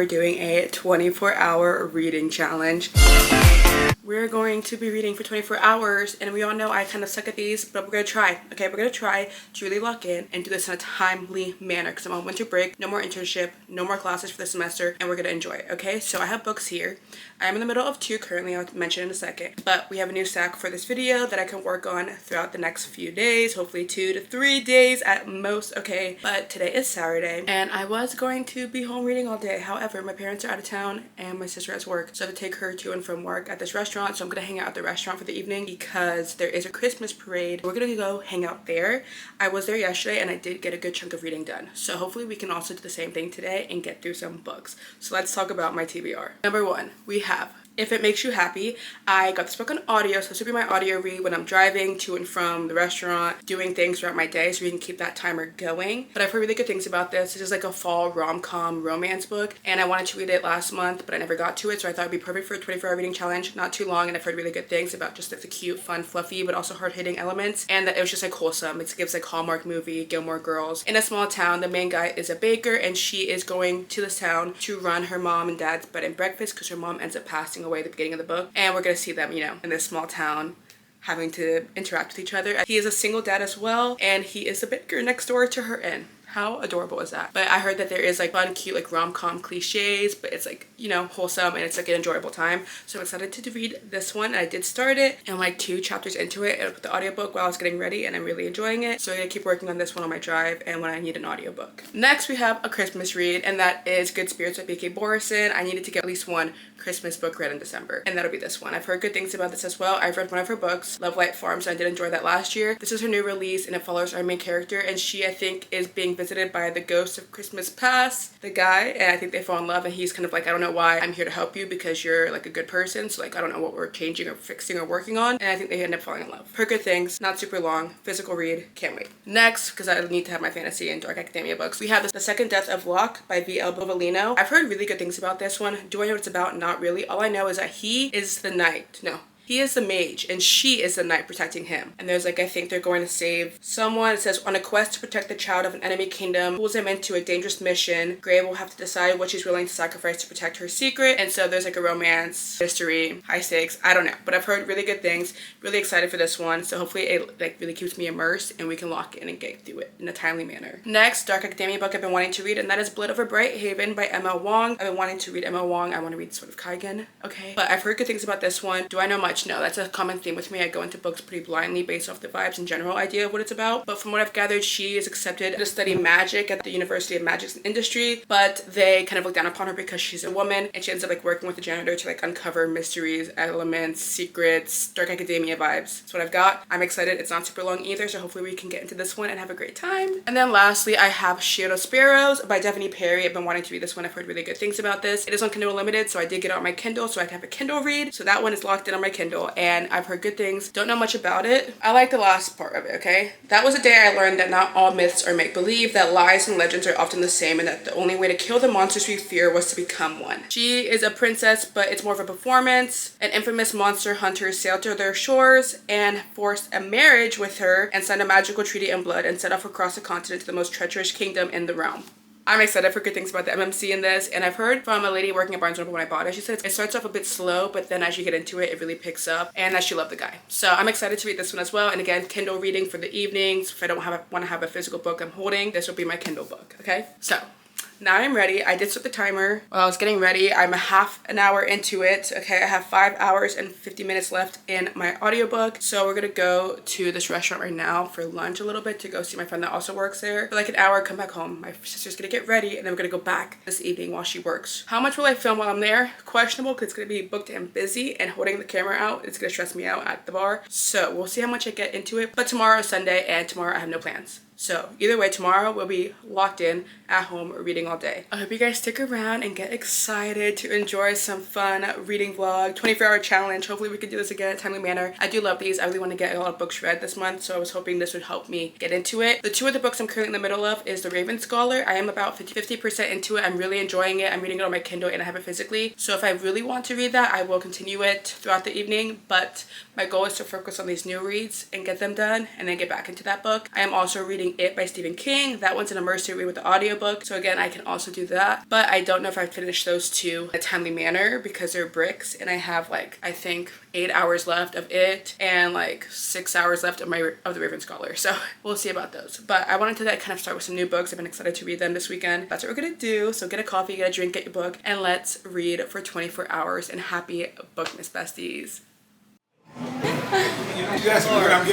we're doing a 24-hour reading challenge. We're going to be reading for 24 hours, and we all know I kind of suck at these, but we're going to try. Okay, we're going to try to really lock in and do this in a timely manner because I'm on winter break, no more internship, no more classes for the semester, and we're going to enjoy it. Okay, so I have books here. I'm in the middle of 2 currently, I'll mention in a second, but we have a new stack for this video that I can work on throughout the next few days, hopefully 2 to 3 days at most. Okay, but today is Saturday, and I was going to be home reading all day. However, my parents are out of town and my sister has work, so I have to take her to and from work at this restaurant. So I'm gonna hang out at the restaurant for the evening because there is a Christmas parade. We're gonna go hang out there. I was there yesterday and I did get a good chunk of reading done, so hopefully we can also do the same thing today and get through some books. So let's talk about my TBR. Number 1, we have If It Makes You Happy. I got this book on audio, so this will be my audio read when I'm driving to and from the restaurant, doing things throughout my day, so we can keep that timer going. But I've heard really good things about this. This is like a fall rom-com romance book, and I wanted to read it last month, but I never got to it, so I thought it'd be perfect for a 24-hour reading challenge. Not too long, and I've heard really good things about just like the cute, fun, fluffy, but also hard-hitting elements, and that it was just like wholesome. It gives like Hallmark movie, Gilmore Girls. In a small town, the main guy is a baker, and she is going to this town to run her mom and dad's bed and breakfast because her mom ends up passing away at the beginning of the book. And we're gonna see them, you know, in this small town having to interact with each other. He is a single dad as well, and he is the baker next door to her inn. How adorable is that? But I heard that there is like fun, cute, like rom-com cliches, but it's like, you know, wholesome, and it's like an enjoyable time. So I'm excited to read this one. I did start it, and like 2 chapters into it, I put the audiobook while I was getting ready, and I'm really enjoying it. So I'm gonna keep working on this one on my drive and when I need an audiobook. Next, we have a Christmas read, and that is Good Spirits by B.K. Borison. I needed to get at least 1 Christmas book read in December, and that'll be this one. I've heard good things about this as well. I've read one of her books, Love Light Farms, and I did enjoy that last year. This is her new release, and it follows our main character, and she, I think, is being visited by the ghost of Christmas past, the guy, and I think they fall in love, and he's kind of like, I don't know why I'm here to help you because you're like a good person, so like I don't know what we're changing or fixing or working on, and I think they end up falling in love. Heard good things, not super long, physical read, can't wait. Next, because I need to have my fantasy and dark academia books, we have The Second Death of Locke by Bovalino. I've heard really good things about this one. Do I know what it's about? Not really. All I know is that he is the knight. No. He is the mage, and she is the knight protecting him. And there's like, I think they're going to save someone. It says, on a quest to protect the child of an enemy kingdom, pulls him into a dangerous mission. Gray will have to decide what she's willing to sacrifice to protect her secret. And so there's like a romance, mystery, high stakes. I don't know, but I've heard really good things. Really excited for this one. So hopefully it like really keeps me immersed and we can lock in and get through it in a timely manner. Next, dark academia book I've been wanting to read, and that is Blood Over Bright Haven by Emma Wang. I've been wanting to read Emma Wang. I want to read Sword of Kaigen. Okay, but I've heard good things about this one. Do I know much? No, that's a common theme with me. I go into books pretty blindly based off the vibes and general idea of what it's about. But from what I've gathered, she is accepted to study magic at the University of Magic and Industry, but they kind of look down upon her because she's a woman, and she ends up like working with the janitor to like uncover mysteries, elements, secrets, dark academia vibes. That's what I've got. I'm excited. It's not super long either, so hopefully we can get into this one and have a great time. And then lastly, I have Sparrows by Denvey Perry. I've been wanting to read this one. I've heard really good things about this. It is on Kindle Unlimited, so I did get it on my Kindle so I can have a Kindle read. So that one is locked in on my Kindle, and I've heard good things. Don't know much about it. I like the last part of it, okay? That was a day I learned that not all myths are make-believe, that lies and legends are often the same, and that the only way to kill the monsters we fear was to become one. She is a princess, but it's more of a performance. An infamous monster hunter sailed to their shores and forced a marriage with her and signed a magical treaty in blood and set off across the continent to the most treacherous kingdom in the realm. I'm excited for good things about the MMC in this, and I've heard from a lady working at Barnes & Noble when I bought it, she said it starts off a bit slow, but then as you get into it, it really picks up, and that she loved the guy. So I'm excited to read this one as well, and again, Kindle reading for the evenings. If I don't want to have a physical book I'm holding, this will be my Kindle book, okay? So now I'm ready. I did set the timer while I was getting ready. I'm a half an hour into it. Okay, I have 5 hours and 50 minutes left in my audiobook. So we're gonna go to this restaurant right now for lunch a little bit to go see my friend that also works there. For like an hour, come back home. My sister's gonna get ready, and then we're gonna go back this evening while she works. How much will I film while I'm there? Questionable, because it's gonna be booked and busy, and holding the camera out, it's gonna stress me out at the bar. So we'll see how much I get into it. But tomorrow is Sunday, and tomorrow I have no plans. So either way, tomorrow we'll be locked in at home reading all day. I hope you guys stick around and get excited to enjoy some fun reading vlog, 24-hour challenge. Hopefully we can do this again in a timely manner. I do love these. I really want to get a lot of books read this month, so I was hoping this would help me get into it. The 2 of the books I'm currently in the middle of is The Raven Scholar. I am about 50% into it. I'm really enjoying it. I'm reading it on my Kindle and I have it physically. So if I really want to read that, I will continue it throughout the evening, but my goal is to focus on these new reads and get them done and then get back into that book. I am also reading reading It by Stephen King. That one's an immersive read with the audiobook. So again, I can also do that. But I don't know if I've finished those two in a timely manner because they're bricks. And I have like, I think 8 hours left of It and like 6 hours left of the Raven Scholar. So we'll see about those. But I wanted to kind of start with some new books. I've been excited to read them this weekend. That's what we're gonna do. So get a coffee, get a drink, get your book, and let's read for 24 hours. And happy Bookmas besties.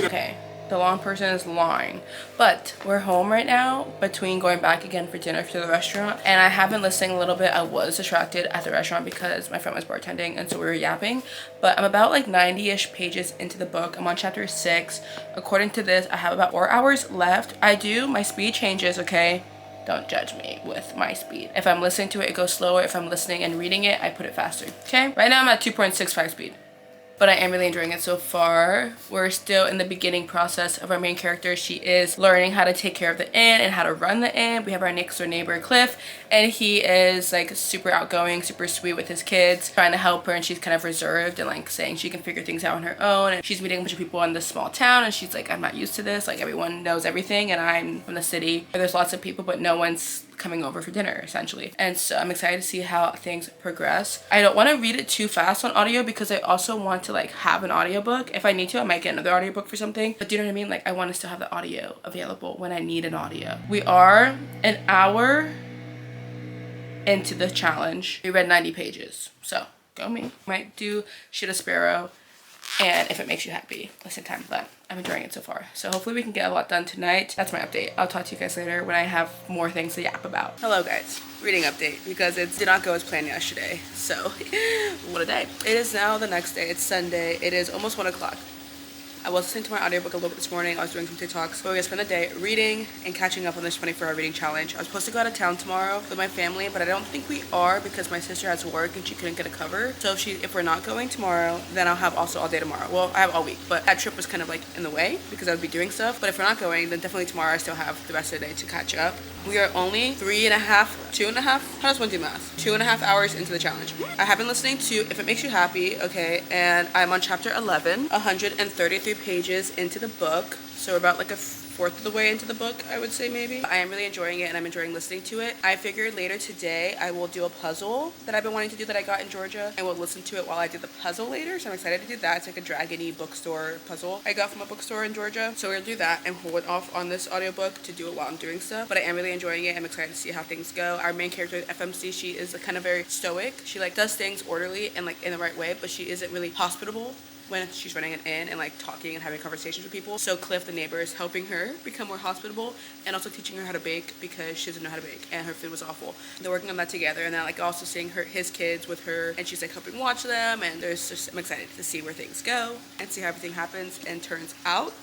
Okay, the long person is lying, but we're home right now between going back again for dinner to the restaurant, and I have been listening a little bit. I was distracted at the restaurant because my friend was bartending, and so we were yapping, but I'm about like 90-ish pages into the book. I'm on chapter 6. According to this, I have about 4 hours left. My speed changes, okay? Don't judge me with my speed. If I'm listening to it, it goes slower. If I'm listening and reading it, I put it faster, okay? Right now I'm at 2.65 speed. But I am really enjoying it so far. We're still in the beginning process of our main character. She is learning how to take care of the inn and how to run the inn. We have our next door neighbor, Cliff, and he is like super outgoing, super sweet with his kids, trying to help her, and she's kind of reserved and like saying she can figure things out on her own. And she's meeting a bunch of people in this small town, and she's like, I'm not used to this. Like, everyone knows everything, and I'm from the city where there's lots of people, but no one's coming over for dinner essentially. And so I'm excited to see how things progress. I don't want to read it too fast on audio because I also want to like have an audiobook. If I need to, I might get another audiobook for something, but do you know what I mean? Like, I want to still have the audio available when I need an audio. We are an hour into the challenge. We read 90 pages, so go me. Might do Shoot a Sparrow, and if it makes you happy, listen time, but I'm enjoying it so far. So hopefully we can get a lot done tonight. That's my update. I'll talk to you guys later when I have more things to yap about. Hello guys, reading update, because it did not go as planned yesterday. So what a day. It is now the next day. It's Sunday. It is almost 1 o'clock. I was listening to my audiobook a little bit this morning. I was doing some TikToks. But we're gonna spend the day reading and catching up on this 24-hour reading challenge. I was supposed to go out of town tomorrow with my family, but I don't think we are because my sister has work and she couldn't get a cover. So if we're not going tomorrow, then I'll have also all day tomorrow. Well, I have all week, but that trip was kind of like in the way because I would be doing stuff. But if we're not going, then definitely tomorrow I still have the rest of the day to catch up. We are only 2.5, how does one do math? 2.5 hours into the challenge. I have been listening to If It Makes You Happy, okay, and I'm on chapter 11, 133 pages into the book. So we're about like a fourth of the way into the book, I would say maybe. I am really enjoying it and I'm enjoying listening to it. I figured later today I will do a puzzle that I've been wanting to do that I got in Georgia, and we'll listen to it while I do the puzzle later. So I'm excited to do that. It's like a dragon-y bookstore puzzle I got from a bookstore in Georgia. So we're gonna do that and hold off on this audiobook to do it while I'm doing stuff. But I am really enjoying it. I'm excited to see how things go. Our main character, FMC, she is kind of very stoic. She like does things orderly and like in the right way, but she isn't really hospitable when she's running an inn and like talking and having conversations with people. So Cliff, the neighbor, is helping her become more hospitable and also teaching her how to bake because she doesn't know how to bake and her food was awful. They're working on that together, and then like also seeing his kids with her, and she's like helping watch them, and I'm excited to see where things go and see how everything happens and turns out.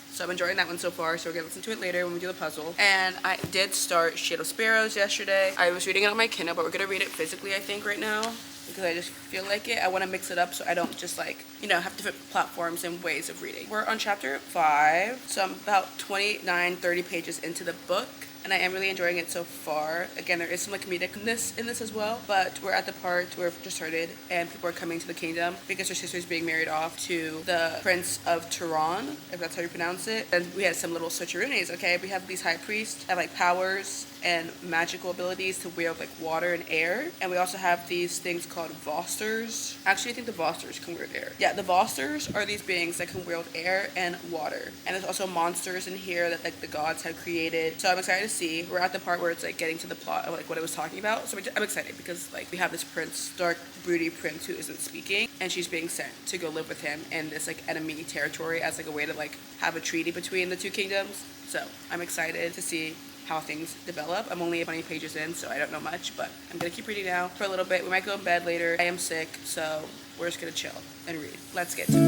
So I'm enjoying that one so far, so we're gonna listen to it later when we do the puzzle. And I did start Shoot a Sparrows yesterday. I was reading it on my Kindle, but we're gonna read it physically, I think, right now, because I just feel like it. I want to mix it up so I don't just like, have different platforms and ways of reading. We're on chapter 5, so I'm about 30 pages into the book, and I am really enjoying it so far. Again, there is some like comedicness in this as well, but we're at the part where we've just started and people are coming to the kingdom because her sister's being married off to the Prince of Tehran, if that's how you pronounce it. And we had some little switcheroonies, okay? We have these high priests that have like powers and magical abilities to wield like water and air, and we also have these things called Vosters. Actually, I think the Vosters can wield air. Yeah, the Vosters are these beings that can wield air and water, and there's also monsters in here that like the gods have created. So I'm excited to see. We're at the part where it's like getting to the plot of like what I was talking about. So I'm excited because like we have this prince, dark, broody prince who isn't speaking, and she's being sent to go live with him in this like enemy territory as like a way to like have a treaty between the two kingdoms. So I'm excited to see how things develop. I'm only 20 pages in, so I don't know much, but I'm gonna keep reading now for a little bit. We might go in bed later. I am sick, so we're just gonna chill and read. Let's get to it.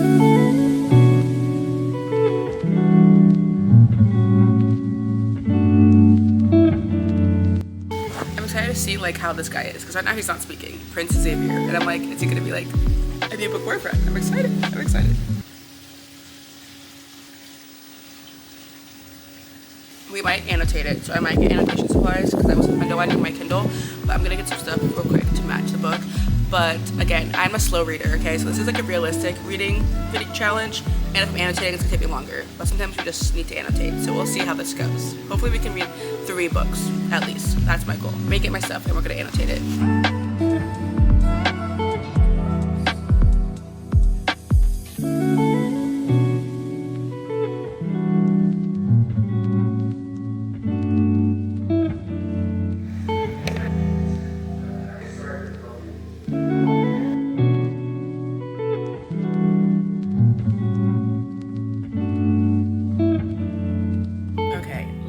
I'm excited to see like how this guy is, because right now he's not speaking. Prince Xavier, and I'm like, is he gonna be like a new book boyfriend? I'm excited. I'm excited. We might annotate it, so I might get annotation supplies because I know I need my Kindle, but I'm gonna get some stuff real quick to match the book. But again, I'm a slow reader, okay? So this is like a realistic reading challenge, And if I'm annotating, it's gonna take me longer. But sometimes we just need to annotate. So we'll see how this goes. Hopefully we can read 3 books, at least. That's my goal. Make it myself and we're gonna annotate it.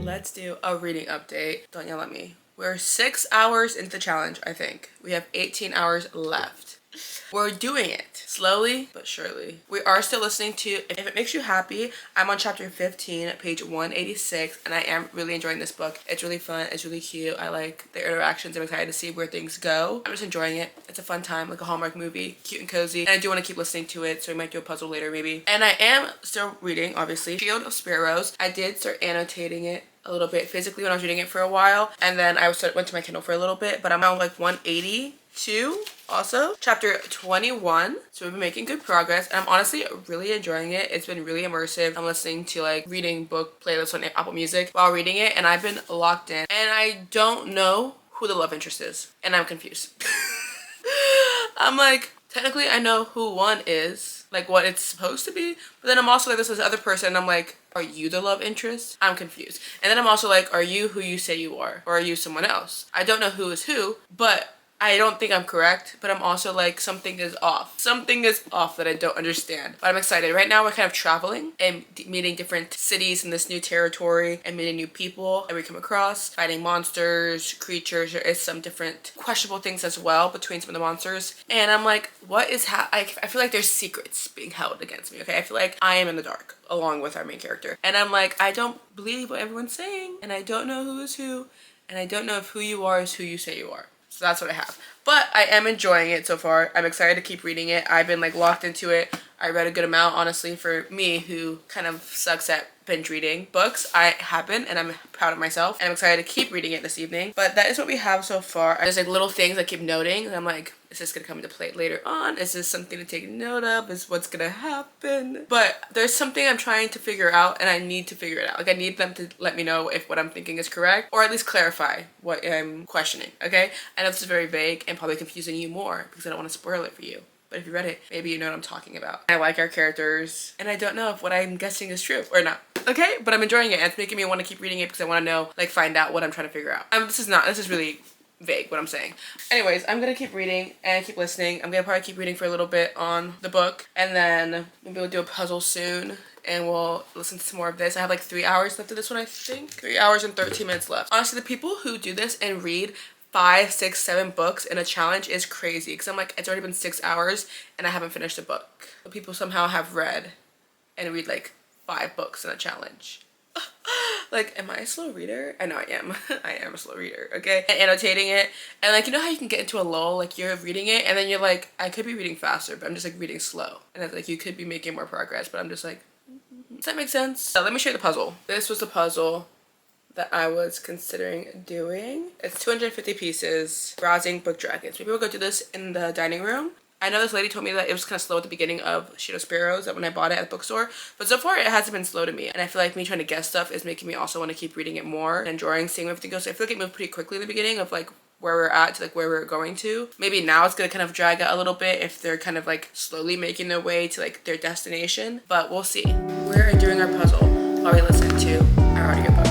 Let's do a reading update. Don't yell at me. We're 6 hours into the challenge, I think. We have 18 hours left. We're doing it slowly but surely. We are still listening to If It Makes You Happy. I'm on chapter 15, page 186, and I am really enjoying this book. It's really fun. It's really cute. I like the interactions. I'm excited to see where things go. I'm just enjoying it. It's a fun time, like a Hallmark movie, cute and cozy. And I do want to keep listening to it, so we might do a puzzle later maybe. And I am still reading, obviously, Shield of Sparrows. I did start annotating it a little bit physically when I was reading it for a while, and then I went to my Kindle for a little bit, but I'm on like 182 also. Chapter 21, so we've been making good progress, and I'm honestly really enjoying it. It's been really immersive. I'm listening to like reading book playlists on Apple Music while reading it, and I've been locked in, and I don't know who the love interest is, and I'm confused. I'm like, technically I know who one is, like what it's supposed to be, but then I'm also like, this is the other person, and I'm like, are you the love interest? I'm confused. And then I'm also like, are you who you say you are? Or are you someone else? I don't know who is who, but I don't think I'm correct, but I'm also like, something is off. Something is off that I don't understand. But I'm excited. Right now we're kind of traveling and meeting different cities in this new territory and meeting new people that we come across, fighting monsters, creatures. There is some different questionable things as well between some of the monsters. And I'm like, what is I feel like there's secrets being held against me, okay? I feel like I am in the dark along with our main character. And I'm like, I don't believe what everyone's saying, and I don't know who is who, and I don't know if who you are is who you say you are. So that's what I have. But I am enjoying it so far. I'm excited to keep reading it. I've been like locked into it. I read a good amount, honestly, for me who kind of sucks at binge reading books. I have been, and I'm proud of myself. And I'm excited to keep reading it this evening. But that is what we have so far. There's like little things I keep noting, and I'm like, is this gonna come into play later on? Is this something to take note of? Is what's gonna happen? But there's something I'm trying to figure out, and I need to figure it out. Like, I need them to let me know if what I'm thinking is correct, or at least clarify what I'm questioning, okay? I know this is very vague and probably confusing you more because I don't want to spoil it for you. But if you read it, maybe you know what I'm talking about. I like our characters, and I don't know if what I'm guessing is true or not. Okay, but I'm enjoying it, and it's making me want to keep reading it because I want to know, like, find out what I'm trying to figure out. This is really vague what I'm saying. Anyways, I'm gonna keep reading and keep listening. I'm gonna probably keep reading for a little bit on the book, and then maybe we'll do a puzzle soon, and we'll listen to some more of this. I have like 3 hours left of this one, I think. 3 hours and 13 minutes left. Honestly, the people who do this and read 5, 6, 7 books in a challenge is crazy, because I'm like, it's already been 6 hours and I haven't finished a book. But people somehow have read and read like 5 books in a challenge. Like, am I a slow reader? I know I am. I am a slow reader, okay? And annotating it, and like, you know how you can get into a lull, like you're reading it and then you're like, I could be reading faster, but I'm just like reading slow. And it's like, you could be making more progress, but I'm just like, does that make sense? So let me show you the puzzle. This was the puzzle that I was considering doing. It's 250 pieces, browsing book dragons. Maybe we'll go do this in the dining room. I know this lady told me that it was kind of slow at the beginning of Shield of Sparrows, that when I bought it at the bookstore, but so far it hasn't been slow to me, and I feel like me trying to guess stuff is making me also want to keep reading it more and enjoying seeing where everything goes. So I feel like it moved pretty quickly in the beginning of like where we're at to like where we're going to. Maybe now it's gonna kind of drag out a little bit if they're kind of like slowly making their way to like their destination, but we'll see. We're doing our puzzle while we listen to our audiobook.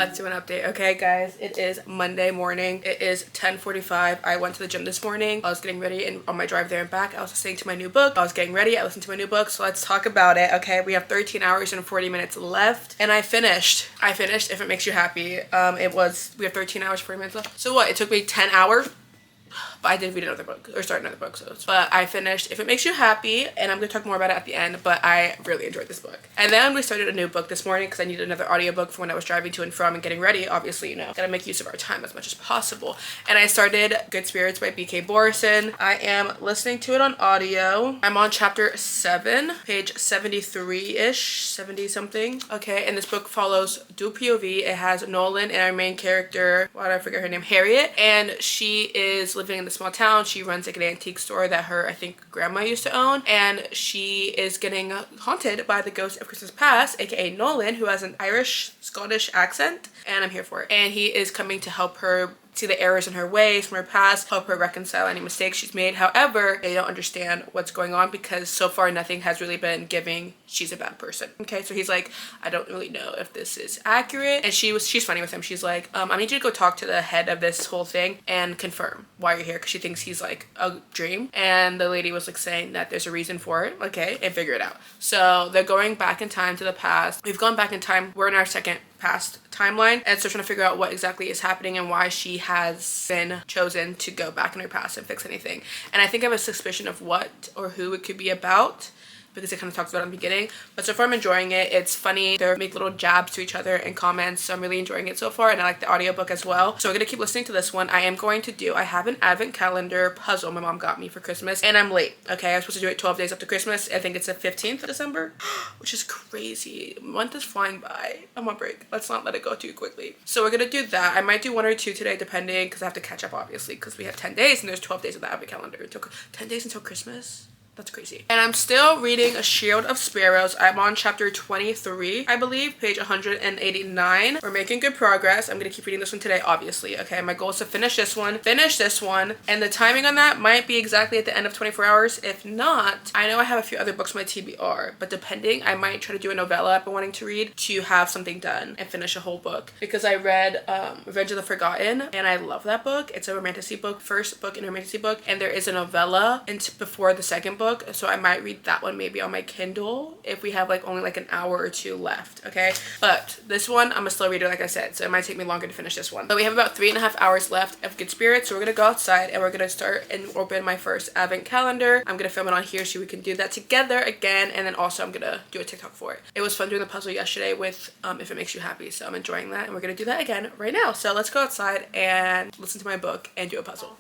Let's do an update. Okay, guys, it is Monday morning. It is 10:45. I went to the gym this morning. I was getting ready, and on my drive there and back, I was listening to my new book. I was getting ready. I listened to my new book. So let's talk about it. Okay, we have 13 hours and 40 minutes left, and I finished. If it makes you happy. We have 13 hours, 40 minutes left. So what? It took me 10 hours. But I did read another book, or start another book, but I finished If It Makes You Happy, and I'm going to talk more about it at the end, but I really enjoyed this book. And then we started a new book this morning because I needed another audiobook for when I was driving to and from and getting ready. Obviously, you know, gotta make use of our time as much as possible. And I started Good Spirits by BK Borison. I am listening to it on audio. I'm on chapter 7, page 73-ish, 70-something. Okay, and this book follows dual POV. It has Nolan and our main character, why did I forget her name? Harriet, and she is living in the small town. She runs like an antique store that her, I think, grandma used to own, and she is getting haunted by the ghost of Christmas past, aka Nolan, who has an Irish Scottish accent, and I'm here for it. And he is coming to help her see the errors in her ways from her past, help her reconcile any mistakes she's made. However, they don't understand what's going on because so far nothing has really been giving she's a bad person. Okay, so he's like, I don't really know if this is accurate. And she's funny with him. She's like, I need you to go talk to the head of this whole thing and confirm why you're here, because she thinks he's like a dream. And the lady was like saying that there's a reason for it. Okay, and figure it out. So they're going back in time to the past. We've gone back in time. We're in our second past timeline, and so trying to figure out what exactly is happening and why she has been chosen to go back in her past and fix anything. And I think I have a suspicion of what or who it could be about, because it kind of talks about it in the beginning. But so far I'm enjoying it. It's funny. They make little jabs to each other and comments, so I'm really enjoying it so far, and I like the audiobook as well. So I'm gonna keep listening to this one. I have an advent calendar puzzle my mom got me for Christmas, and I'm late. Okay, I was supposed to do it 12 days after Christmas. I think it's the 15th of December, which is crazy. A month is flying by. I'm on break. Let's not let it go too quickly. So we're gonna do that. I might do 1 or 2 today, depending, because I have to catch up, obviously, because we have 10 days and there's 12 days of the advent calendar. It took 10 days until Christmas. That's crazy. And I'm still reading A Shield of Sparrows. I'm on chapter 23, I believe, page 189. We're making good progress. I'm gonna keep reading this one today, obviously. Okay, my goal is to finish this one, and the timing on that might be exactly at the end of 24 hours. If not, I know I have a few other books on my TBR, but depending, I might try to do a novella I've been wanting to read to have something done and finish a whole book, because I read Revenge of the Forgotten, and I love that book. It's a romantasy book, first book in a romantasy book, and there is a novella before the second book, so I might read that one maybe on my Kindle if we have like only like an hour or 2 left. Okay, but this one I'm a slow reader, like I said, so it might take me longer to finish this one. But we have about 3.5 hours left of Good Spirits, so we're gonna go outside and we're gonna start and open my first advent calendar. I'm gonna film it on here so we can do that together again, and then also I'm gonna do a TikTok for it. It was fun doing the puzzle yesterday with If It Makes You Happy, so I'm enjoying that, and we're gonna do that again right now. So let's go outside and listen to my book and do a puzzle.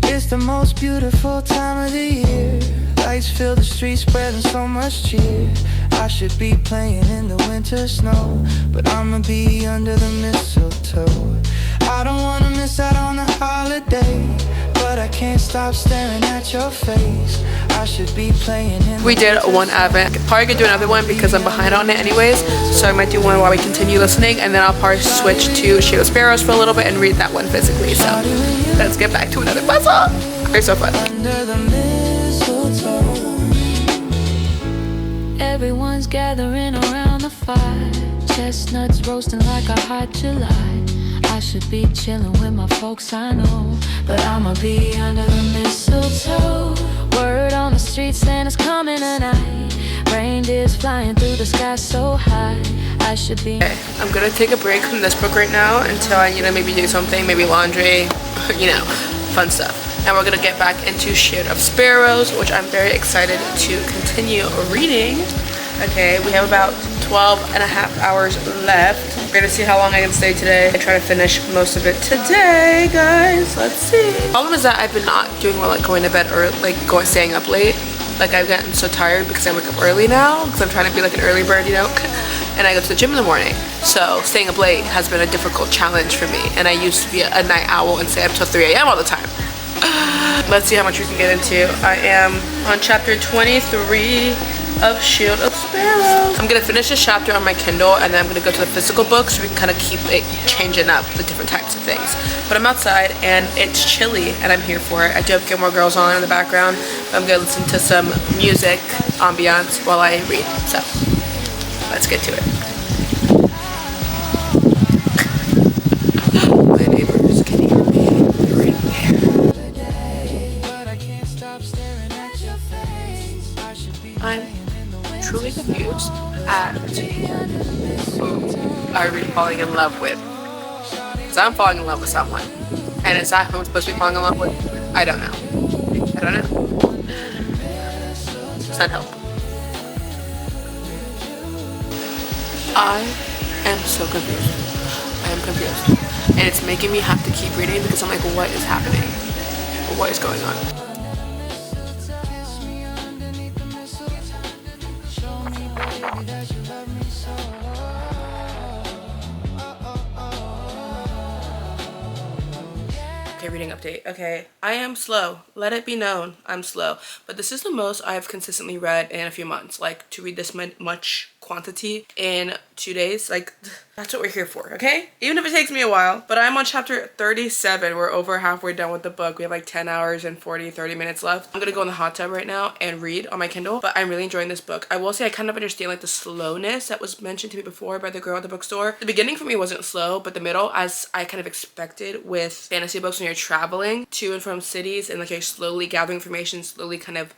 It's the most beautiful time of the year. Lights fill the streets, spreading so much cheer. I should be playing in the winter snow, but I'ma be under the mistletoe. I don't wanna miss out on the holiday, but I can't stop staring at your face. I should be playing in. We did one advent. Probably gonna do another one because I'm behind on it anyways, so I might do one while we continue listening, and then I'll probably switch to Shield of Sparrows for a little bit and read that one physically. So let's get back to another puzzle. They're so fun. Under the mistletoe. Everyone's gathering around the fire, chestnuts roasting like a hot July. I should be chilling with my folks, I know, but I'ma be under the mistletoe. Word on the street, Santa's coming tonight. Reindeers flying through the sky so high. I should be. Okay, I'm gonna take a break from this book right now until I need to maybe do something, maybe laundry, you know, fun stuff. And we're gonna get back into Shield of Sparrows, which I'm very excited to continue reading. Okay, we have about 12.5 hours left. We're gonna see how long I can stay today and try to finish most of it today, guys. Let's see. The problem is that I've been not doing well at going to bed or like staying up late. Like I've gotten so tired because I wake up early now because I'm trying to be like an early bird, you know, and I go to the gym in the morning. So staying up late has been a difficult challenge for me, and I used to be a night owl and stay up till 3 a.m. all the time. Let's see how much we can get into. I am on chapter 23 of Shield of Sparrows. I'm gonna finish this chapter on my Kindle and then I'm gonna go to the physical book so we can kind of keep it changing up the different types of things. But I'm outside and it's chilly and I'm here for it. I do have Gilmore Girls on in the background. I'm gonna listen to some music ambiance while I read. So let's get to it. My neighbors can hear me. They're right there. I'm truly confused at who are we falling in love with. Because I'm falling in love with someone. And is that who I'm supposed to be falling in love with? I don't know. I don't know. Send help. I am so confused. I am confused. And it's making me have to keep reading because I'm like, what is happening? What is going on? Okay, reading update. Okay, I am slow. Let it be known, I'm slow. But this is the most I've consistently read in a few months. Like, to read this much quantity in 2 days, like, that's what we're here for, okay? Even if it takes me a while. But I'm on chapter 37. We're over halfway done with the book. We have like 10 hours and 30 minutes left. I'm gonna go in the hot tub right now and read on my Kindle, but I'm really enjoying this book. I will say I kind of understand like the slowness that was mentioned to me before by the girl at the bookstore. The beginning for me wasn't slow, but the middle, as I kind of expected with fantasy books when you're traveling to and from cities and like you're slowly gathering information, slowly kind of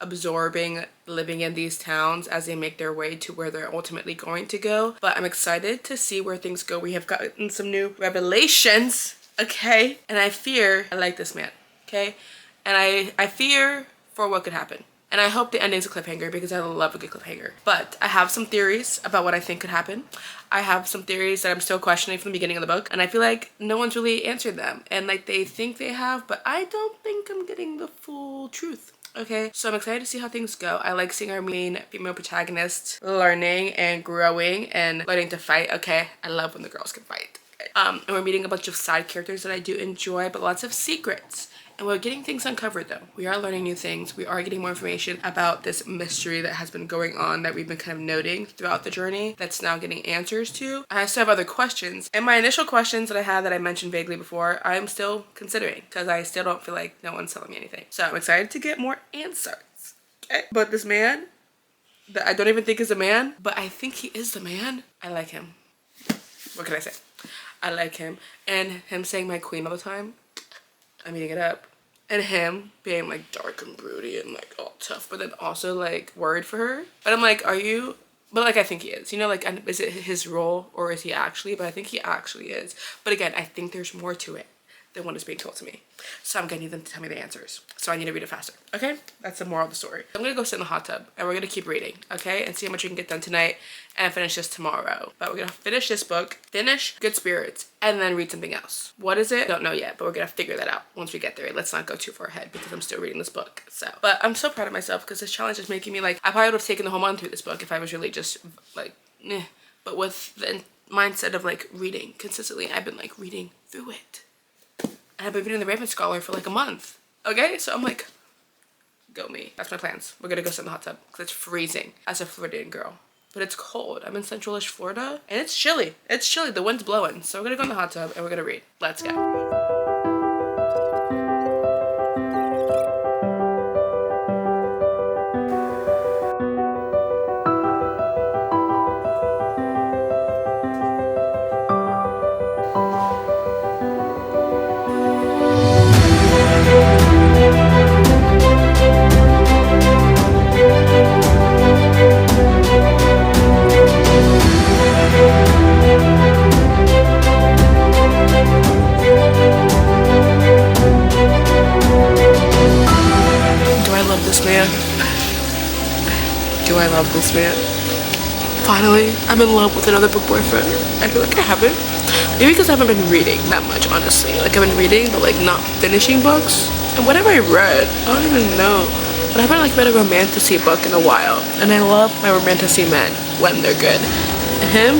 absorbing living in these towns as they make their way to where they're ultimately going to go. But I'm excited to see where things go. We have gotten some new revelations, okay? And I like this man, okay? And I fear for what could happen. And I hope the ending's a cliffhanger because I love a good cliffhanger. But I have some theories about what I think could happen. I have some theories that I'm still questioning from the beginning of the book. And I feel like no one's really answered them. And like they think they have, but I don't think I'm getting the full truth. Okay, so I'm excited to see how things go. I like seeing our main female protagonist learning and growing and learning to fight. Okay, I love when the girls can fight. Okay. And we're meeting a bunch of side characters that I do enjoy, but lots of secrets. And we're getting things uncovered though. We are learning new things. We are getting more information about this mystery that has been going on that we've been kind of noting throughout the journey that's now getting answers to. I still have other questions. And my initial questions that I had that I mentioned vaguely before, I'm still considering because I still don't feel like no one's telling me anything. So I'm excited to get more answers. Okay. But this man that I don't even think is a man, but I think he is the man. I like him. What can I say? I like him. And him saying my queen all the time. I'm eating it up. And him being like dark and broody and like all tough, but then also like worried for her. But I'm like, are you? But like I think he is. You know, like is it his role or is he actually? But I think he actually is. But again, I think there's more to it than what is being told to me. So I'm gonna need them to tell me the answers. So I need to read it faster. Okay? That's the moral of the story. I'm gonna go sit in the hot tub and we're gonna keep reading, okay? And see how much we can get done tonight and finish this tomorrow. But we're gonna finish this book, finish Good Spirits, and then read something else. What is it? Don't know yet, but we're gonna figure that out once we get there. Let's not go too far ahead because I'm still reading this book. So, but I'm so proud of myself because this challenge is making me like, I probably would have taken the whole month through this book if I was really just like, meh. But with the mindset of like reading consistently, I've been like reading through it. And I've been reading the Raven Scholar for like a month. Okay, so I'm like, go me. That's my plans. We're gonna go sit in the hot tub because it's freezing as a Floridian girl. But it's cold. I'm in central-ish Florida and it's chilly. It's chilly. The wind's blowing. So we're gonna go in the hot tub and we're gonna read. Let's go. Do I love this man? Finally, I'm in love with another book boyfriend. I feel like I haven't. Maybe because I haven't been reading that much, honestly. Like, I've been reading, but like not finishing books. And whatever I read, I don't even know. But I haven't like read a romantasy book in a while. And I love my romantasy men when they're good. And him,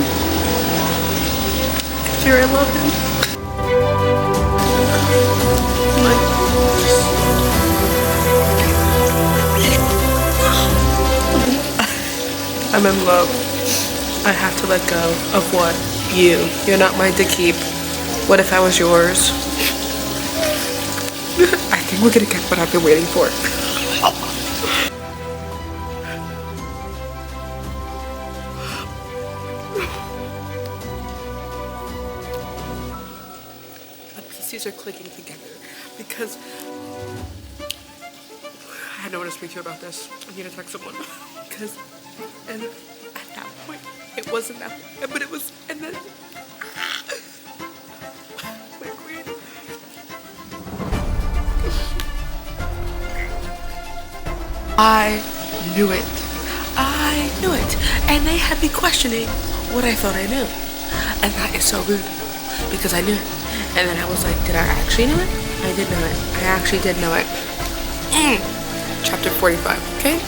here I love him. Like, I'm in love. I have to let go of what? You're not mine to keep. What if I was yours? I think we're gonna get what I've been waiting for. The pieces are clicking together because I had no one to speak to about this. I need to text someone because, and at that point, it wasn't that, but it was, and then. I knew it. I knew it. And they had me questioning what I thought I knew. And that is so rude because I knew it. And then I was like, did I actually know it? I did know it. I actually did know it. Chapter 45, okay?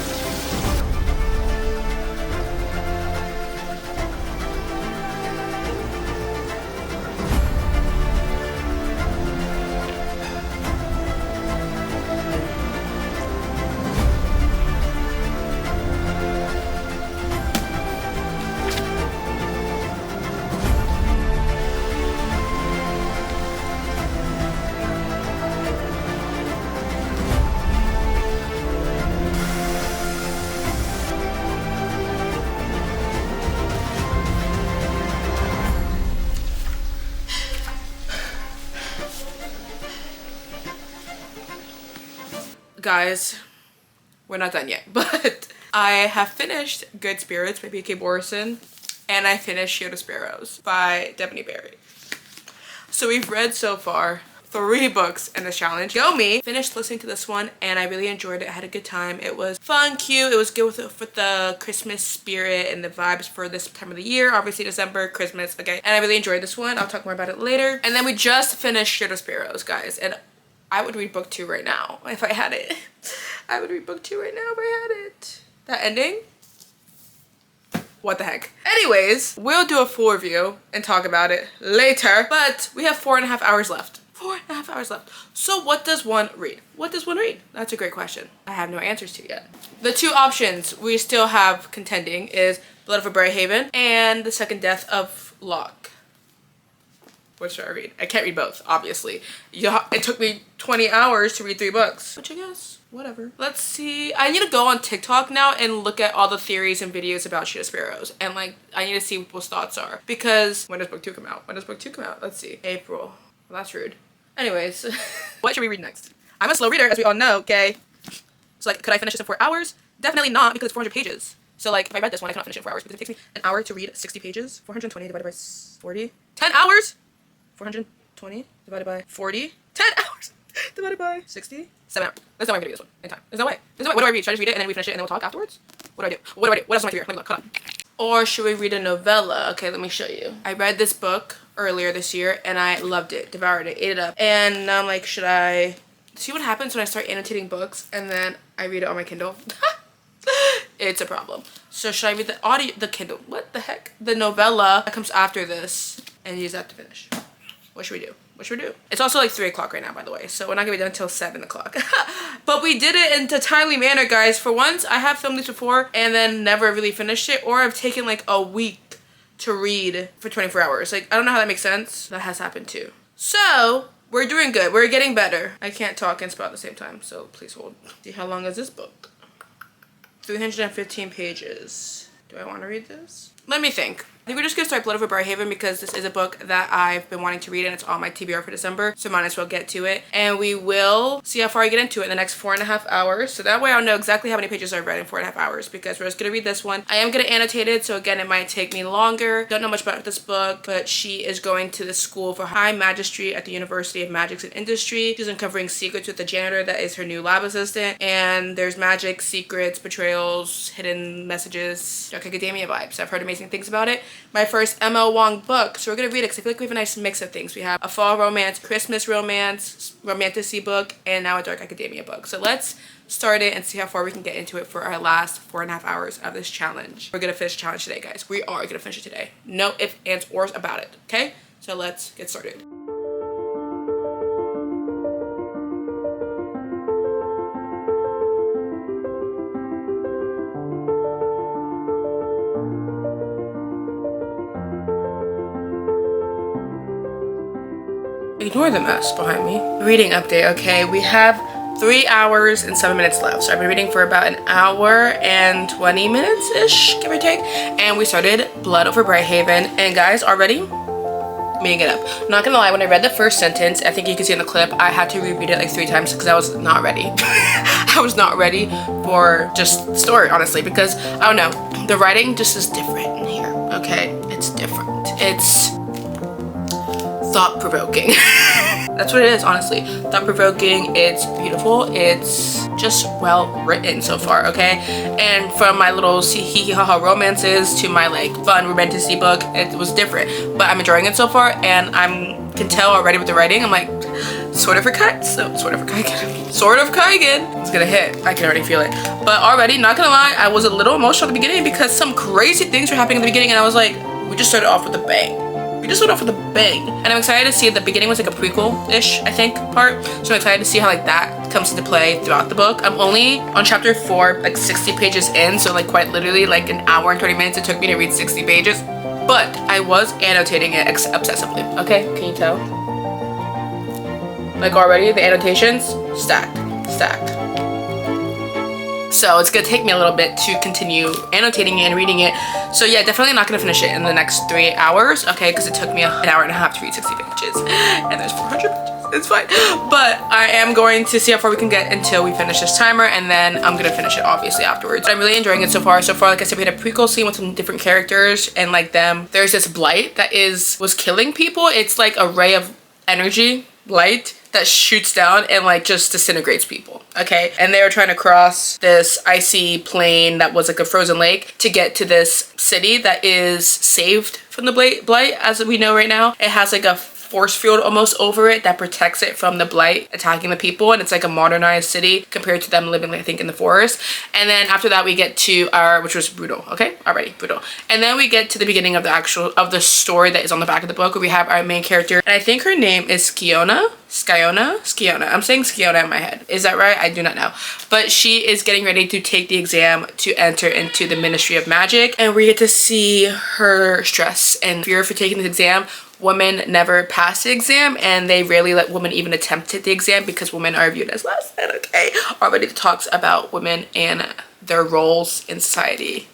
Guys, we're not done yet, but I have finished Good Spirits by B.K. Borison, and I finished Sparrows by Denvey. So we've read so far 3 books in this challenge. Go me! Finished listening to this one, and I really enjoyed it. I had a good time. It was fun, cute. It was good with the Christmas spirit and the vibes for this time of the year. Obviously December, Christmas, okay. And I really enjoyed this one. I'll talk more about it later. And then we just finished Sparrows, guys, and I would read book 2 right now if I had it. I would read book 2 right now if I had it. That ending? What the heck? Anyways, we'll do a full review and talk about it later, but we have 4.5 hours left. 4.5 hours left. So what does one read? What does one read? That's a great question. I have no answers to yet. The 2 options we still have contending is Blood of a Brayhaven and The Second Death of Locke. What should I read? I can't read both, obviously. It took me 20 hours to read 3 books, which I guess, whatever. Let's see. I need to go on TikTok now and look at all the theories and videos about Sparrows. And like, I need to see what people's thoughts are. Because when does book 2 come out? When does book 2 come out? Let's see. April. Well, that's rude. Anyways, what should we read next? I'm a slow reader, as we all know, okay? So like, could I finish this in 4 hours? Definitely not, because it's 400 pages. So like, if I read this one, I cannot finish it in 4 hours because it takes me an hour to read 60 pages. 420 divided by 40. 10 hours? 420 divided by 40. 10 hours divided by 60. 7 hours. There's no way I'm gonna do this one in time. There's no way. There's no way. What do I read? Should I just read it and then we finish it and then we'll talk afterwards? What do I do? What do I do? What else am I doing? Let me look. Hold on. Or should we read a novella? Okay, let me show you. I read this book earlier this year and I loved it, devoured it, ate it up. And now I'm like, should I see what happens when I start annotating books and then I read it on my Kindle? It's a problem. So should I read the Kindle? What the heck? The novella that comes after this and use that to finish. What should we do? What should we do? It's also like 3 o'clock right now, by the way, so we're not gonna be done until 7 o'clock. But we did it in a timely manner, guys. For once, I have filmed this before and then never really finished it, or I've taken like a week to read for 24 hours. Like, I don't know how that makes sense. That has happened too. So, we're doing good. We're getting better. I can't talk and spell at the same time, so please hold. See, how long is this book? 315 pages. Do I want to read this? Let me think. I think we're just gonna start Blood of a Brayhaven because this is a book that I've been wanting to read and it's on my TBR for December, so might as well get to it. And we will see how far I get into it in the next 4.5 hours. So that way I'll know exactly how many pages I've read in 4.5 hours because we're just gonna read this one. I am gonna annotate it, so again, it might take me longer. Don't know much about this book, but she is going to the school for high magistry at the University of Magics and Industry. She's uncovering secrets with the janitor that is her new lab assistant. And there's magic, secrets, betrayals, hidden messages, dark academia vibes. I've heard amazing things about it. My first M.L. Wang book, so we're gonna read it because I feel like we have a nice mix of things. We have a fall romance, Christmas romance, romanticy book, and now a dark academia book. So let's start it and see how far we can get into it for our last 4.5 hours of this challenge. We're gonna finish the challenge today, guys. We are gonna finish it today. No ifs, ands, ors about it, okay? So let's get started. Ignore the mess behind me. Reading update, okay? We have 3 hours and 7 minutes left. So I've been reading for about an hour and 20 minutes-ish, give or take. And we started Blood Over Brighthaven. And guys, already, meeting it up. Not gonna lie, when I read the first sentence, I think you can see in the clip, I had to reread it like 3 times because I was not ready. I was not ready for just the story, honestly, because, I don't know, the writing just is different in here, okay? It's different. It's thought-provoking. That's what it is, honestly. Thought-provoking, it's beautiful, it's just well written so far, okay? And from my little hee haha romances to my like fun romantic book, it was different. But I'm enjoying it so far, and can tell already with the writing, I'm like, sort of Kaigen. Sort of Kaigen. It's gonna hit. I can already feel it. But already, not gonna lie, I was a little emotional at the beginning because some crazy things were happening at the beginning, and I was like, we just started off with a bang. And I'm excited to see the beginning was like a prequel-ish, I think, part. So I'm excited to see how like that comes into play throughout the book. I'm only on chapter 4, like 60 pages in, so like quite literally like an hour and 20 minutes it took me to read 60 pages. But I was annotating it obsessively, okay? Can you tell? Like already, the annotations, stacked. So it's gonna take me a little bit to continue annotating it and reading it. So yeah, definitely not gonna finish it in the next 3 hours, okay? Because it took me an hour and a half to read 60 pages. And there's 400 pages, it's fine. But I am going to see how far we can get until we finish this timer, and then I'm gonna finish it obviously afterwards. But I'm really enjoying it so far. So far, like I said, we had a prequel scene with some different characters and like them. There's this blight that was killing people. It's like a ray of energy, light, that shoots down and like just disintegrates people, okay? And they were trying to cross this icy plain that was like a frozen lake to get to this city that is saved from the blight, as we know right now. It has like a force field almost over it that protects it from the blight attacking the people, and it's like a modernized city compared to them living, I think, in the forest. And then after that we get to which was brutal, okay? Already brutal. And then we get to the beginning of the story that is on the back of the book, where we have our main character, and I think her name is Sciona. I'm saying Sciona in my head. Is that right? I do not know. But she is getting ready to take the exam to enter into the Ministry of Magic, and we get to see her stress and fear for taking this exam. Women never pass the exam, and they rarely let women even attempt to take the exam because women are viewed as less than, okay? Already talks about women and their roles in society.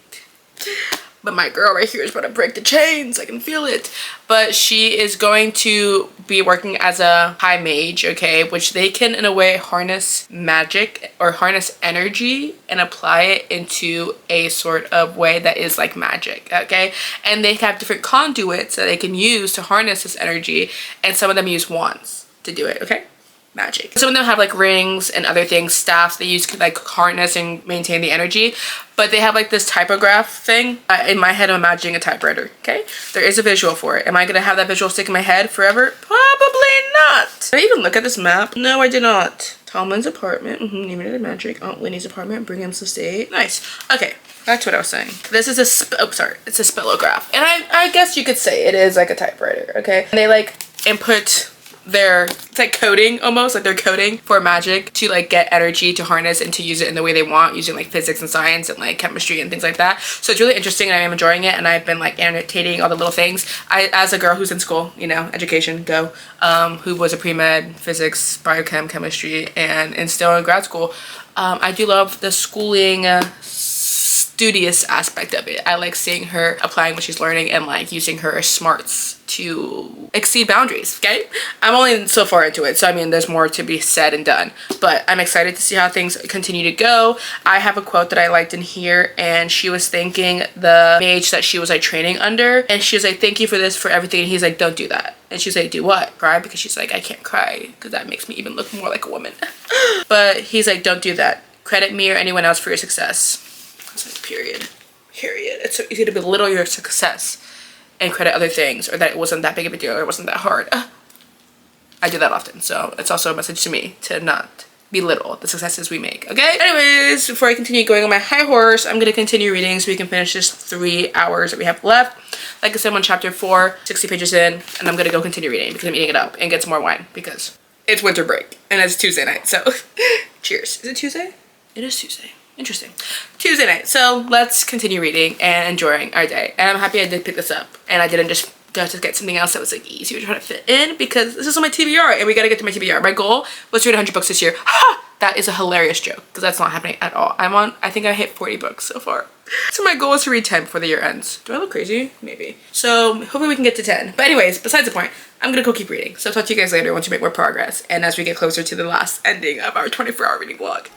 But my girl right here is about to break the chains. I can feel it. But she is going to be working as a high mage, okay? Which they can, in a way, harness magic or harness energy and apply it into a sort of way that is like magic, okay? And they have different conduits that they can use to harness this energy. And some of them use wands to do it, okay? Magic. Some of them have like rings and other things, staffs they use to like harness and maintain the energy, but they have like this typograph thing. In my head, I'm imagining a typewriter, okay? There is a visual for it. Am I gonna have that visual stick in my head forever? Probably not. Did I even look at this map? No, I did not. Talman's apartment, naming it magic. Aunt Winnie's apartment, Brigham's estate. Nice. Okay, back to what I was saying. This is it's a spellograph. And I guess you could say it is like a typewriter, okay? And they like input it's like coding almost, like they're coding for magic to like get energy to harness and to use it in the way they want, using like physics and science and like chemistry and things like that. So it's really interesting, and I am enjoying it, and I've been like annotating all the little things. As a girl who's in school, you know, education, go, who was a pre-med, physics, biochem, chemistry, and still in grad school, I do love the schooling studious aspect of it. I like seeing her applying what she's learning and like using her smarts to exceed boundaries, okay? I'm only so far into it, so I mean there's more to be said and done, but I'm excited to see how things continue to go. I have a quote that I liked in here, and she was thanking the mage that she was like training under, and she was like, thank you for this, for everything, and he's like, don't do that. And she's like, do what? Cry? Because she's like, I can't cry because that makes me even look more like a woman. But he's like, don't do that. Credit me or anyone else for your success. It's like, period. It's so easy to belittle your success and credit other things, or that it wasn't that big of a deal, or it wasn't that hard. I do that often, so it's also a message to me to not belittle the successes we make, okay? Anyways, before I continue going on my high horse, I'm gonna continue reading so we can finish this 3 hours that we have left. Like I said, I'm on chapter 4, 60 pages in, and I'm gonna go continue reading because I'm eating it up and get some more wine because it's winter break and it's Tuesday night, so cheers. Is it Tuesday? It is Tuesday. Interesting. Tuesday night. So let's continue reading and enjoying our day. And I'm happy I did pick this up and I didn't just got to get something else that was like easier to try to fit in because this is on my TBR and we gotta get to my TBR. My goal was to read 100 books this year. Ha! That is a hilarious joke because that's not happening at all. I think I hit 40 books so far. So my goal is to read 10 before the year ends. Do I look crazy? Maybe. So hopefully we can get to 10. But anyways, besides the point, I'm gonna go keep reading. So I'll talk to you guys later once we make more progress and as we get closer to the last ending of our 24-hour reading vlog.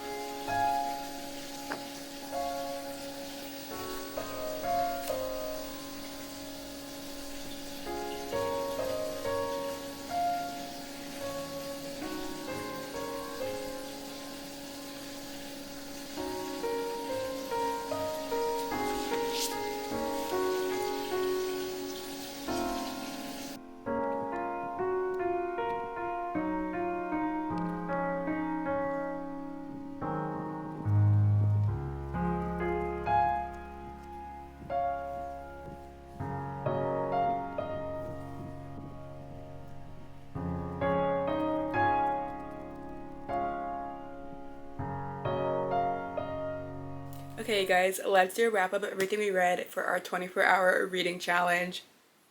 Okay, you guys, let's do a wrap up of everything we read for our 24-hour reading challenge.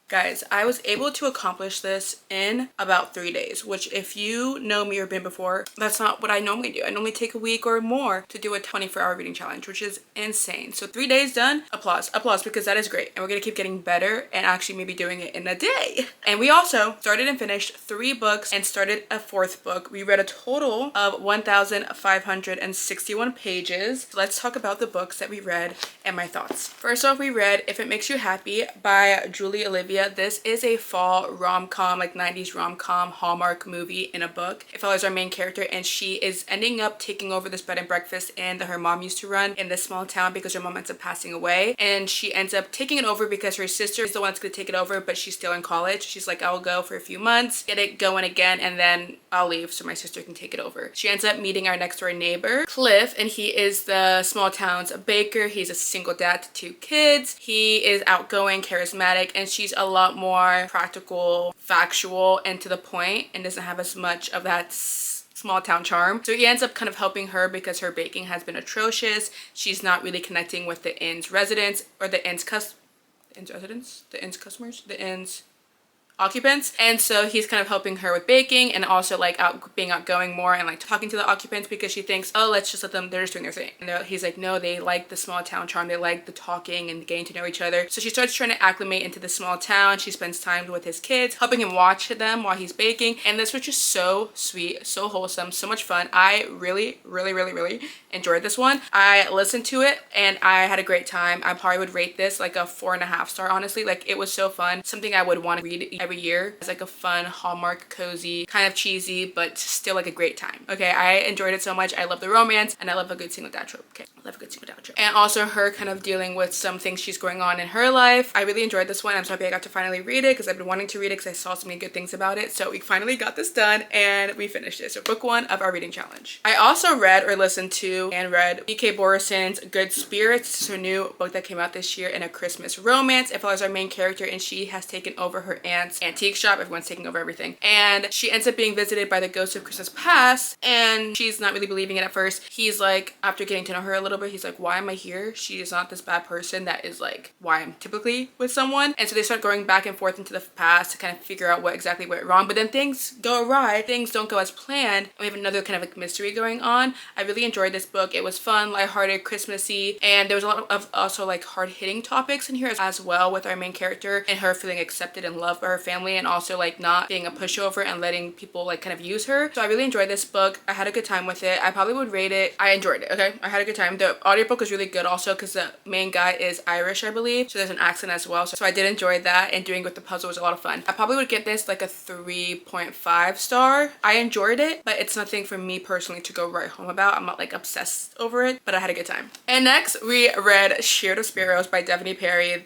Guys, I was able to accomplish this in about 3 days, which if you know me or been before, that's not what I normally do. I normally take a week or more to do a 24-hour reading challenge, which is insane. So 3 days done, applause, because that is great. And we're gonna keep getting better and actually maybe doing it in a day. And we also started and finished 3 books and started a 4th book. We read a total of 1,561 pages. So let's talk about the books that we read and my thoughts. First off, we read If It Makes You Happy by Julie Olivia. This is a fall rom-com, like 90s rom-com Hallmark movie in a book. It follows our main character and she is ending up taking over this bed and breakfast and that her mom used to run in this small town because her mom ends up passing away, and she ends up taking it over because her sister is the one that's gonna take it over, but she's still in college. She's like, I'll go for a few months, get it going again, and then I'll leave so my sister can take it over. She ends up meeting our next door neighbor, Cliff, and he is the small town's baker. He's a single dad to 2 kids. He is outgoing, charismatic, and she's a lot more practical, factual, and to the point, and doesn't have as much of that small town charm. So he ends up kind of helping her because her baking has been atrocious. She's not really connecting with the inn's residents or the inn's occupants, and so he's kind of helping her with baking and also like being outgoing more and like talking to the occupants because she thinks, oh, let's just let them, they're just doing their thing. And he's like, no, they like the small town charm, they like the talking and getting to know each other. So she starts trying to acclimate into the small town. She spends time with his kids, helping him watch them while he's baking, and this was just so sweet, so wholesome, so much fun. I really enjoyed this one. I listened to it and I had a great time. I probably would rate this like a 4.5 star, honestly. Like, it was so fun, something I would want to read every year. It's like a fun Hallmark, cozy, kind of cheesy, but still like a great time. Okay, I enjoyed it so much. I love the romance and I love a good single dad trope. Okay, I love a good single dad trope. And also her kind of dealing with some things she's going on in her life. I really enjoyed this one. I'm so happy I got to finally read it because I've been wanting to read it because I saw so many good things about it. So we finally got this done and we finished it. So book 1 of our reading challenge. I also read or listened to and read B.K. Borison's Good Spirits. It's her new book that came out this year in a Christmas romance. It follows our main character and she has taken over her aunt's antique shop. Everyone's taking over everything, and she ends up being visited by the ghost of Christmas past, and she's not really believing it at first. He's like, after getting to know her a little bit, he's like, why am I here? She is not this bad person that is like why I'm typically with someone. And so they start going back and forth into the past to kind of figure out what exactly went wrong, but then things go awry, things don't go as planned, and we have another kind of like mystery going on. I really enjoyed this book. It was fun, lighthearted, Christmassy, and there was a lot of also like hard-hitting topics in here as well, with our main character and her feeling accepted and loved by her family, and also like not being a pushover and letting people like kind of use her. So I really enjoyed this book. I had a good time with it. I probably would rate it. I enjoyed it. Okay, I had a good time. The audiobook was really good also because the main guy is Irish, I believe, so there's an accent as well. So I did enjoy that, and doing with the puzzle was a lot of fun. I probably would get this like a 3.5 star. I enjoyed it, but it's nothing for me personally to go write home about. I'm not like obsessed over it, but I had a good time. And next we read Sheared of Sparrows by Denvey.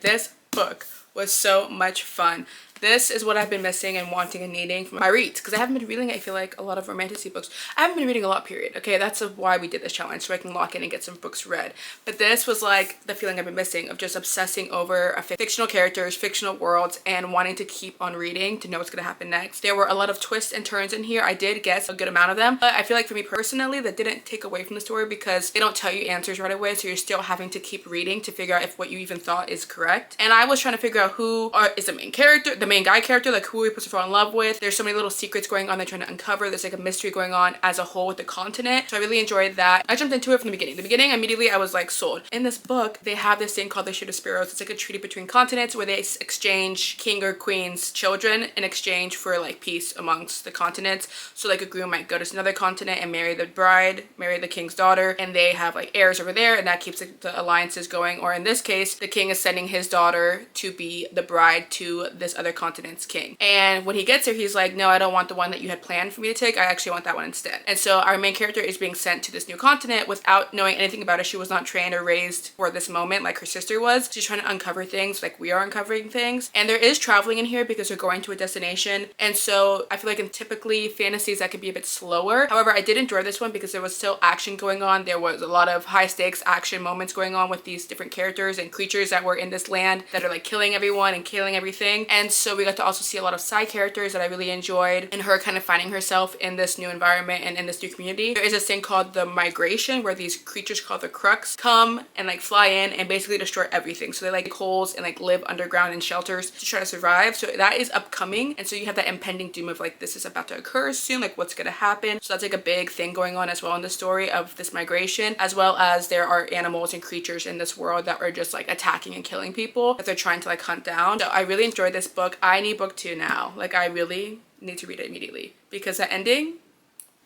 This book was so much fun. This is what I've been missing and wanting and needing from my reads, because I haven't been reading, I feel like, a lot of romantic books. I haven't been reading a lot, period. Okay, that's why we did this challenge, so I can lock in and get some books read. But this was like the feeling I've been missing of just obsessing over fictional characters, fictional worlds, and wanting to keep on reading to know what's going to happen next. There were a lot of twists and turns in here. I did guess a good amount of them, but I feel like for me personally, that didn't take away from the story because they don't tell you answers right away, so you're still having to keep reading to figure out if what you even thought is correct. And I was trying to figure out who is the main character, the the main guy character, like who are we supposed to fall in love with. There's so many little secrets going on they're trying to uncover. There's like a mystery going on as a whole with the continent. So I really enjoyed that. I jumped into it from the beginning. Immediately I was like sold. In this book, they have this thing called the Ship of Sparrows. It's like a treaty between continents where they exchange king or queen's children in exchange for like peace amongst the continents. So like a groom might go to another continent and marry the bride, marry the king's daughter, and they have like heirs over there, and that keeps the alliances going. Or in this case, the king is sending his daughter to be the bride to this other continent's king. And when he gets there, he's like, no, I don't want the one that you had planned for me to take. I actually want that one instead. And so our main character is being sent to this new continent without knowing anything about it. She was not trained or raised for this moment like her sister was. She's trying to uncover things like we are uncovering things. And there is traveling in here because they're going to a destination. And so I feel like in typically fantasies that could be a bit slower. However, I did enjoy this one because there was still action going on. There was a lot of high stakes action moments going on with these different characters and creatures that were in this land that are like killing everyone and killing everything. And so we got to also see a lot of side characters that I really enjoyed, and her kind of finding herself in this new environment and in this new community. There is this thing called the migration where these creatures called the Crux come and like fly in and basically destroy everything. So they like holes and like live underground in shelters to try to survive. So that is upcoming, and so you have that impending doom of like this is about to occur soon, like what's gonna happen. So that's like a big thing going on as well in the story of this migration, as well as there are animals and creatures in this world that are just like attacking and killing people that they're trying to like hunt down. So I really enjoyed this book. I need book 2 now. Like I really need to read it immediately because the ending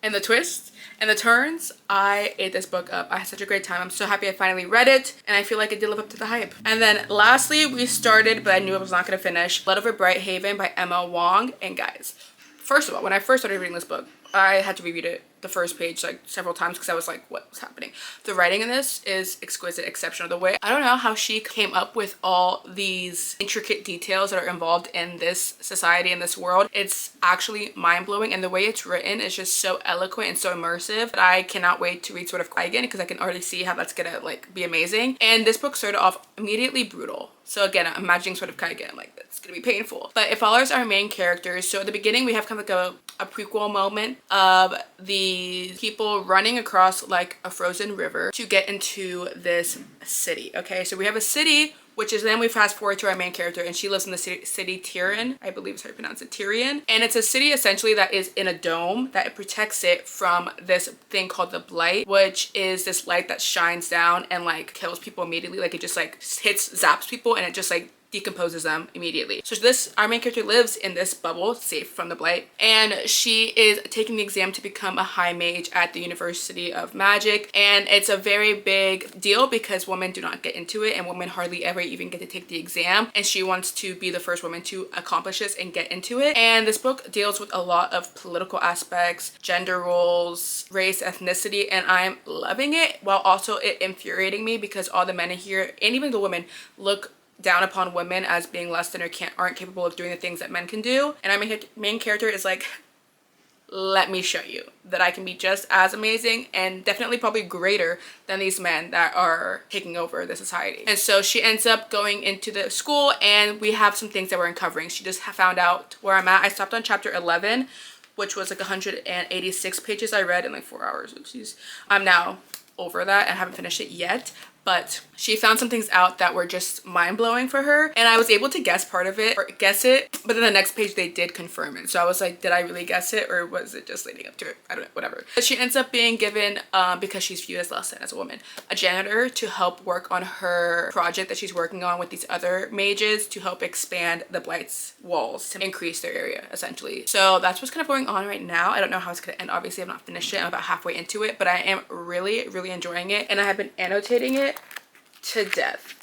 and the twists and the turns, I ate this book up. I had such a great time. I'm so happy I finally read it, and I feel like it did live up to the hype. And then lastly, we started, but I knew I was not going to finish, Blood Over Bright Haven by Emma Wang. And guys, first of all, when I first started reading this book, I had to reread it, the first page, like several times because I was like, what was happening? The writing in this is exquisite, exceptional. The way, I don't know how she came up with all these intricate details that are involved in this society, in this world. It's actually mind-blowing, and the way it's written is just so eloquent and so immersive that I cannot wait to read Sword of Qui-Gon because I can already see how that's gonna like be amazing. And this book started off immediately brutal. So again, I'm imagining Sword of Qui-Gon, like it's gonna be painful. But it follows our main characters. So at the beginning, we have kind of like a prequel moment of the people running across like a frozen river to get into this city. Okay, so we have a city, which is then we fast forward to our main character, and she lives in the city Tyrion, I believe is how you pronounce it, Tyrion. And it's a city essentially that is in a dome that protects it from this thing called the Blight, which is this light that shines down and like kills people immediately. Like it just like zaps people, and it just like decomposes them immediately. So our main character lives in this bubble safe from the Blight, and she is taking the exam to become a high mage at the University of Magic. And it's a very big deal because women do not get into it, and women hardly ever even get to take the exam, and she wants to be the first woman to accomplish this and get into it. And this book deals with a lot of political aspects, gender roles, race, ethnicity, and I'm loving it, while also it infuriating me because all the men in here and even the women look down upon women as being less than or aren't capable of doing the things that men can do. And our main character is like, let me show you that I can be just as amazing and definitely probably greater than these men that are taking over the society. And so she ends up going into the school, and we have some things that we're uncovering. She just found out where I'm at. I stopped on chapter 11, which was like 186 pages I read in like 4 hours. Jeez. I'm now over that and haven't finished it yet. But she found some things out that were just mind-blowing for her, and I was able to guess part of it or guess it, but then the next page they did confirm it. So I was like, did I really guess it, or was it just leading up to it? I don't know, whatever. But she ends up being given, because she's viewed as less than as a woman, a janitor to help work on her project that she's working on with these other mages to help expand the Blight's walls to increase their area, essentially. So that's what's kind of going on right now. I don't know how it's gonna end. Obviously, I've not finished it. I'm about halfway into it, but I am really, really enjoying it, and I have been annotating it to death.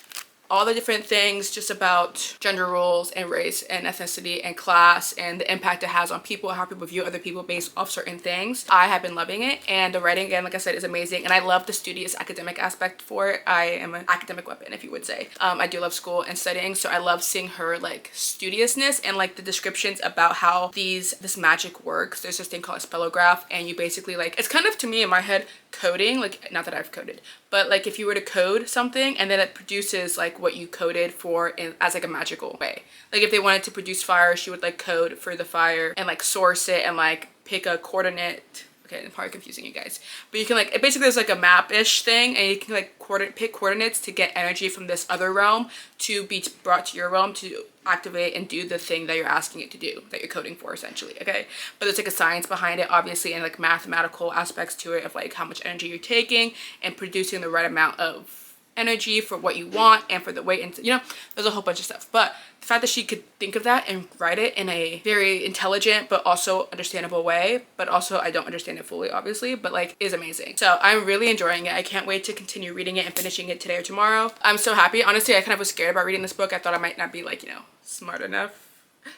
All the different things just about gender roles and race and ethnicity and class and the impact it has on people, how people view other people based off certain things. I have been loving it, and the writing, again, like I said, is amazing, and I love the studious academic aspect for it. I am an academic weapon, if you would say. I do love school and studying, so I love seeing her like studiousness and like the descriptions about how this magic works. There's this thing called a spellograph, and you basically like, it's kind of, to me in my head, coding, like, not that I've coded, but like if you were to code something and then it produces like what you coded for as like a magical way. Like if they wanted to produce fire, she would like code for the fire and like source it and like pick a coordinate. Okay, I'm probably confusing you guys, but you can like, it basically is like a map-ish thing, and you can like pick coordinates to get energy from this other realm to be brought to your realm to activate and do the thing that you're asking it to do, that you're coding for essentially, okay? But there's like a science behind it, obviously, and like mathematical aspects to it of like how much energy you're taking and producing the right amount of energy for what you want and for the weight, and you know, there's a whole bunch of stuff. But the fact that she could think of that and write it in a very intelligent but also understandable way, but also I don't understand it fully obviously, but like, is amazing. So I'm really enjoying it. I can't wait to continue reading it and finishing it today or tomorrow. I'm so happy. Honestly, I kind of was scared about reading this book. I thought I might not be like, you know, smart enough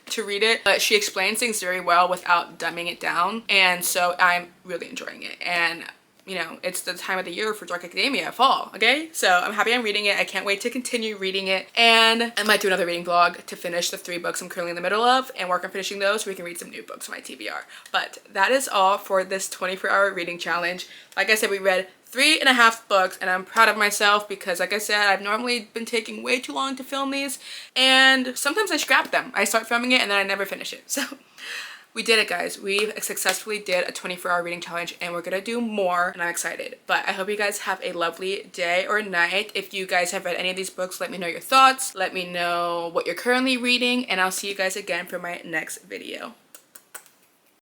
to read it, but she explains things very well without dumbing it down, and so I'm really enjoying it. And you know, it's the time of the year for Dark Academia, fall, okay? So I'm happy I'm reading it. I can't wait to continue reading it. And I might do another reading vlog to finish the 3 books I'm currently in the middle of and work on finishing those so we can read some new books on my TBR. But that is all for this 24-hour reading challenge. Like I said, we read 3.5 books, and I'm proud of myself because, like I said, I've normally been taking way too long to film these, and sometimes I scrap them. I start filming it and then I never finish it. So we did it, guys. We successfully did a 24-hour reading challenge, and we're gonna do more, and I'm excited. But I hope you guys have a lovely day or night. If you guys have read any of these books, let me know your thoughts. Let me know what you're currently reading, and I'll see you guys again for my next video.